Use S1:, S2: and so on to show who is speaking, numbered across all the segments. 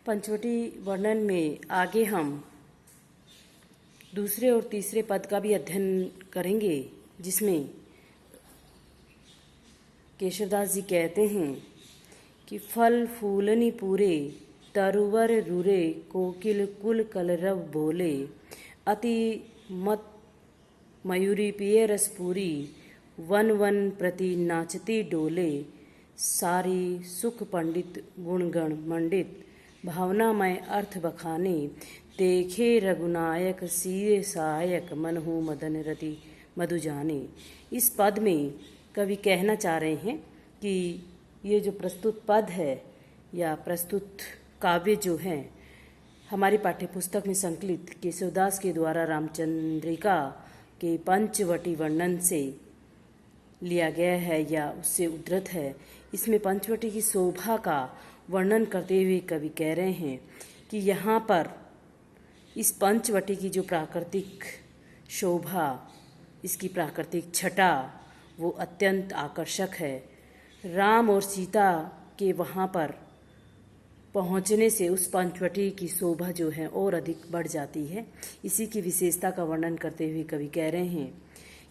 S1: पंचवटी वर्णन में आगे हम दूसरे और तीसरे पद का भी अध्ययन करेंगे, जिसमें केशवदास जी कहते हैं कि फल फूलनि पूरे तरुवर रुरे कोकिल कुल कलरव बोले अति मत मयूरी पिय रसपूरी वन वन प्रति नाचती डोले सारी सुख पंडित गुणगण मंडित भावनामय अर्थ बखाने देखे रघुनायक सीय सहायक मनहु मदन रति मधु जाने। इस पद में कवि कहना चाह रहे हैं कि ये जो प्रस्तुत पद है या प्रस्तुत काव्य जो है हमारी पाठ्यपुस्तक में संकलित केशवदास के द्वारा रामचंद्रिका के पंचवटी वर्णन से लिया गया है या उससे उद्धृत है। इसमें पंचवटी की शोभा का वर्णन करते हुए कवि कह रहे हैं कि यहाँ पर इस पंचवटी की जो प्राकृतिक शोभा, इसकी प्राकृतिक छटा वो अत्यंत आकर्षक है। राम और सीता के वहाँ पर पहुँचने से उस पंचवटी की शोभा जो है और अधिक बढ़ जाती है। इसी की विशेषता का वर्णन करते हुए कवि कह रहे हैं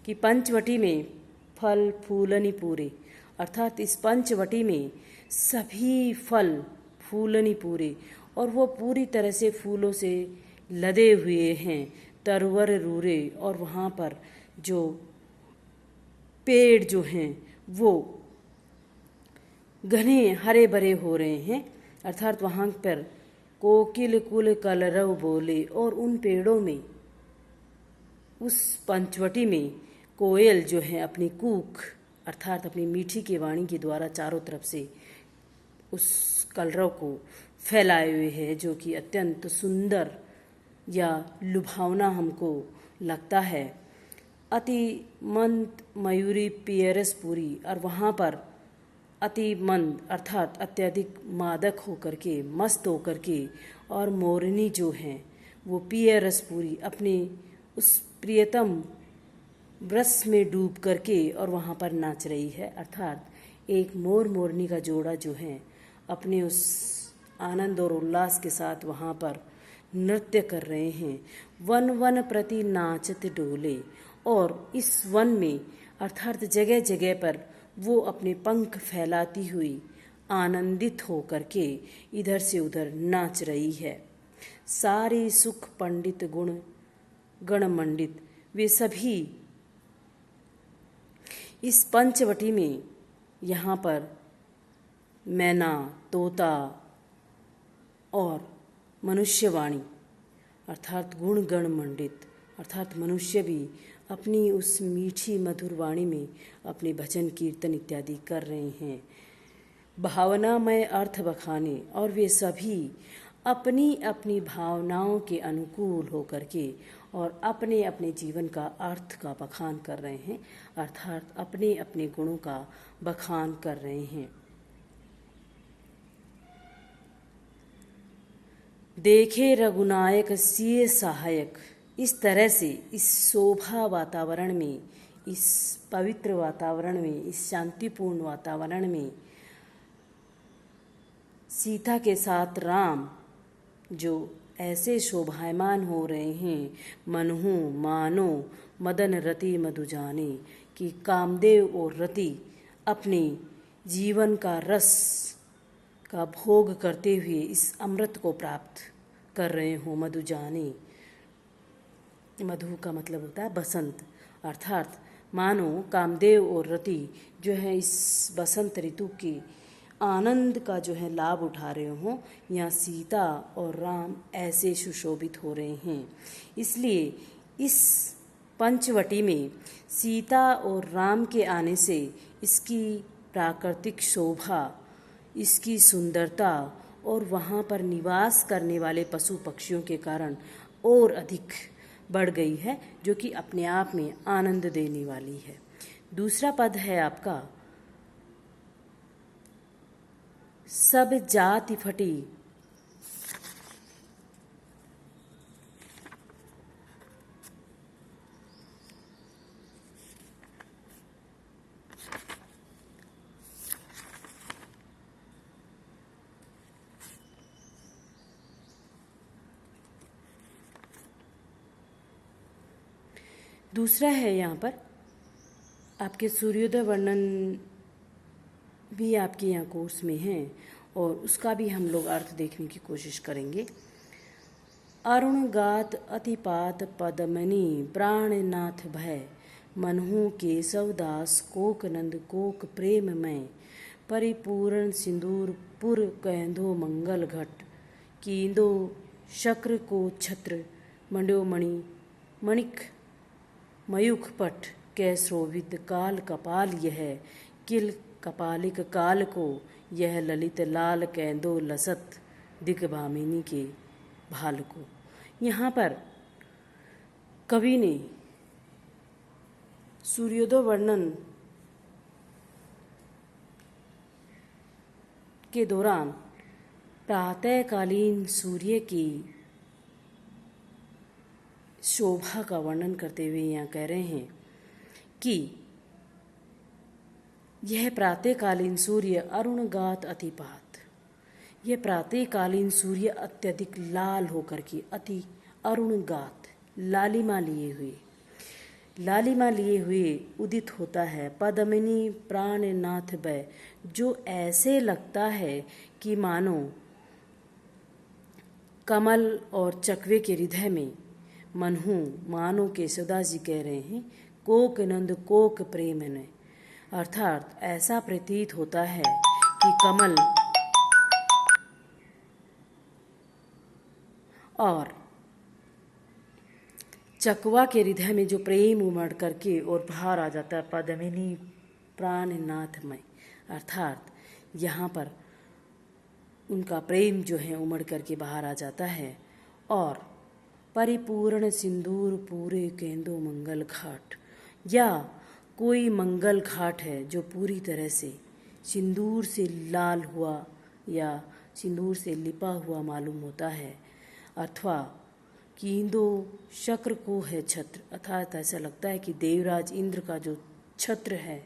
S1: कि पंचवटी में फल फूलनि पूरे, अर्थात इस पंचवटी में सभी फल फूलनि पूरे और वो पूरी तरह से फूलों से लदे हुए हैं। तरवर रूरे, और वहाँ पर जो पेड़ जो हैं वो घने हरे भरे हो रहे हैं, अर्थात वहाँ पर कोकिल कुल कलरव बोले, और उन पेड़ों में, उस पंचवटी में कोयल जो है अपनी कूक अर्थात अपनी मीठी की वाणी के द्वारा चारों तरफ से उस कलरव को फैलाए हुए है, जो कि अत्यंत सुंदर या लुभावना हमको लगता है। अति मंद मयूरी पियरस पूरी, और वहाँ पर अति मंद अर्थात अत्यधिक मादक होकर के, मस्त होकर के, और मोरनी जो हैं वो पियरस पूरी अपने उस प्रियतम रस में डूब करके और वहाँ पर नाच रही है। अर्थात एक मोर मोरनी का जोड़ा जो है अपने उस आनंद और उल्लास के साथ वहाँ पर नृत्य कर रहे हैं। वन वन प्रति नाचत डोले, और इस वन में अर्थात जगह जगह पर वो अपने पंख फैलाती हुई आनंदित हो करके इधर से उधर नाच रही है। सारी सुख पंडित गुण गण मंडित, वे सभी इस पंचवटी में यहाँ पर मैना, तोता और मनुष्यवाणी अर्थात गुण गण मंडित, अर्थात मनुष्य भी अपनी उस मीठी मधुर वाणी में अपने भजन कीर्तन इत्यादि कर रहे हैं। भावनामय अर्थ बखाने, और वे सभी अपनी अपनी भावनाओं के अनुकूल होकर के और अपने अपने जीवन का अर्थ का बखान कर रहे हैं, अर्थात अपने अपने गुणों का बखान कर रहे हैं। देखे रघुनायक सीय सहायक, इस तरह से इस शोभा वातावरण में, इस पवित्र वातावरण में, इस शांतिपूर्ण वातावरण में सीता के साथ राम जो ऐसे शोभायमान हो रहे हैं, मनहु मानो मदन रति मधु जाने, कि कामदेव और रति अपने जीवन का रस का भोग करते हुए इस अमृत को प्राप्त कर रहे हो। मधु जाने, मधु का मतलब होता है बसंत, अर्थात मानो कामदेव और रति जो है इस बसंत ऋतु के आनंद का जो है लाभ उठा रहे हों। यहाँ सीता और राम ऐसे सुशोभित हो रहे हैं। इसलिए इस पंचवटी में सीता और राम के आने से इसकी प्राकृतिक शोभा, इसकी सुंदरता और वहाँ पर निवास करने वाले पशु पक्षियों के कारण और अधिक बढ़ गई है, जो कि अपने आप में आनंद देने वाली है। दूसरा पद है आपका सब जाति फटी, दूसरा है यहाँ पर आपके सूर्योदय वर्णन भी आपके यहाँ कोर्स में है और उसका भी हम लोग अर्थ देखने की कोशिश करेंगे। अरुण गात अतिपात पदमनि प्राणनाथ भय मनहु केशवदास कोक नंद कोक प्रेम में परिपूर्ण सिंदूर पुर कैंधो मंगल घट कींदो शक्र को छत्र मंड्यो मणि मणिक मयूख पट कैस्रोवित काल कपाल यह किल कपालिक काल को यह ललित लाल कैंदो लसत दिग्भामिनी के भाल को। यहाँ पर कवि ने सूर्योदय वर्णन के दौरान प्रातःकालीन सूर्य की शोभा का वर्णन करते हुए यहाँ कह रहे हैं कि यह प्रातःकालीन सूर्य अरुण गात अतिपात, यह प्रातःकालीन सूर्य अत्यधिक लाल होकर के अति अरुण गात लालिमा लिए हुए उदित होता है। पद्मिनी प्राणनाथ भय, जो ऐसे लगता है कि मानो कमल और चकवे के हृदय में मनहु, मानो केशवदास जी कह रहे हैं, कोक नंद कोक प्रेम ने, अर्थात ऐसा प्रतीत होता है कि कमल और चकवा के हृदय में जो प्रेम उमड़ करके और बाहर आ जाता है। पद्मिनी प्राणनाथ में, अर्थात यहाँ पर उनका प्रेम जो है उमड़ करके बाहर आ जाता है। और परिपूर्ण सिंदूर पूरे केंदो मंगल घाट, या कोई मंगल घाट है जो पूरी तरह से सिंदूर से लाल हुआ या सिंदूर से लिपा हुआ मालूम होता है। अथवा कींदो शक्र को है छत्र, अर्थात ऐसा लगता है कि देवराज इंद्र का जो छत्र है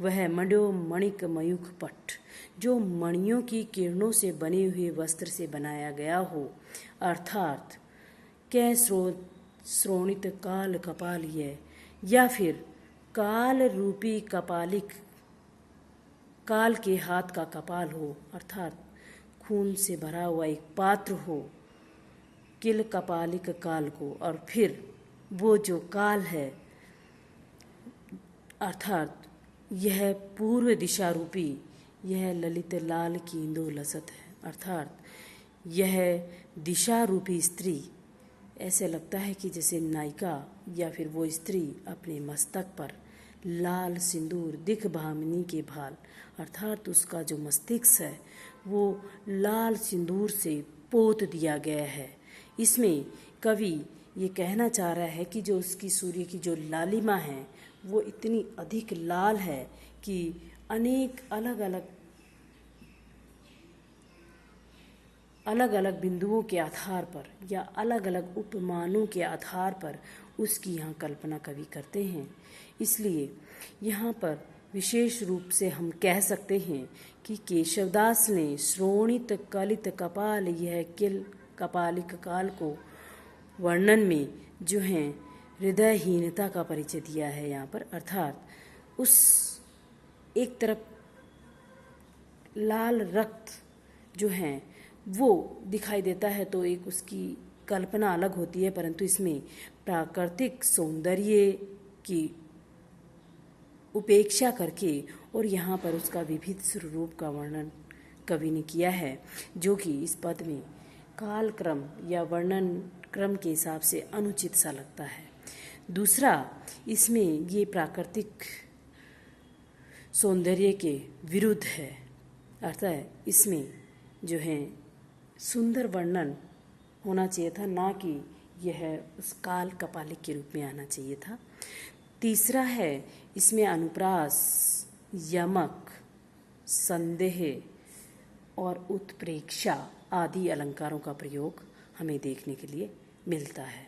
S1: वह मंड्यो मणिक मयूख पट, जो मणियों की किरणों से बने हुए वस्त्र से बनाया गया हो, अर्थात कै श्रोणित काल कपाल ये, या फिर काल रूपी कपालिक, काल के हाथ का कपाल हो, अर्थात खून से भरा हुआ एक पात्र हो, किल कपालिक काल को। और फिर वो जो काल है, अर्थात यह पूर्व दिशा रूपी, यह ललित लाल कींदो लसत है, अर्थात यह दिशा रूपी स्त्री, ऐसे लगता है कि जैसे नायिका या फिर वो स्त्री अपने मस्तक पर लाल सिंदूर दिग्भामिनी के भाल, अर्थात उसका जो मस्तिष्क है वो लाल सिंदूर से पोत दिया गया है। इसमें कवि ये कहना चाह रहा है कि जो उसकी सूर्य की जो लालिमा है वो इतनी अधिक लाल है कि अनेक अलग अलग बिंदुओं के आधार पर या अलग अलग उपमानों के आधार पर उसकी यहाँ कल्पना कवि करते हैं। इसलिए यहाँ पर विशेष रूप से हम कह सकते हैं कि केशवदास ने श्रोणित कलित कपाल यह किल कपालिक काल को वर्णन में जो है हृदयहीनता का परिचय दिया है यहाँ पर, अर्थात उस एक तरफ लाल रक्त जो है वो दिखाई देता है तो एक उसकी कल्पना अलग होती है, परंतु इसमें प्राकृतिक सौंदर्य की उपेक्षा करके और यहाँ पर उसका विविध स्वरूप का वर्णन कवि ने किया है, जो कि इस पद में काल क्रम या वर्णन क्रम के हिसाब से अनुचित सा लगता है। दूसरा, इसमें ये प्राकृतिक सौंदर्य के विरुद्ध है, अर्थात इसमें जो है सुंदर वर्णन होना चाहिए था, ना कि यह उस काल कपालिक के रूप में आना चाहिए था। तीसरा है, इसमें अनुप्रास, यमक, संदेह और उत्प्रेक्षा आदि अलंकारों का प्रयोग हमें देखने के लिए मिलता है।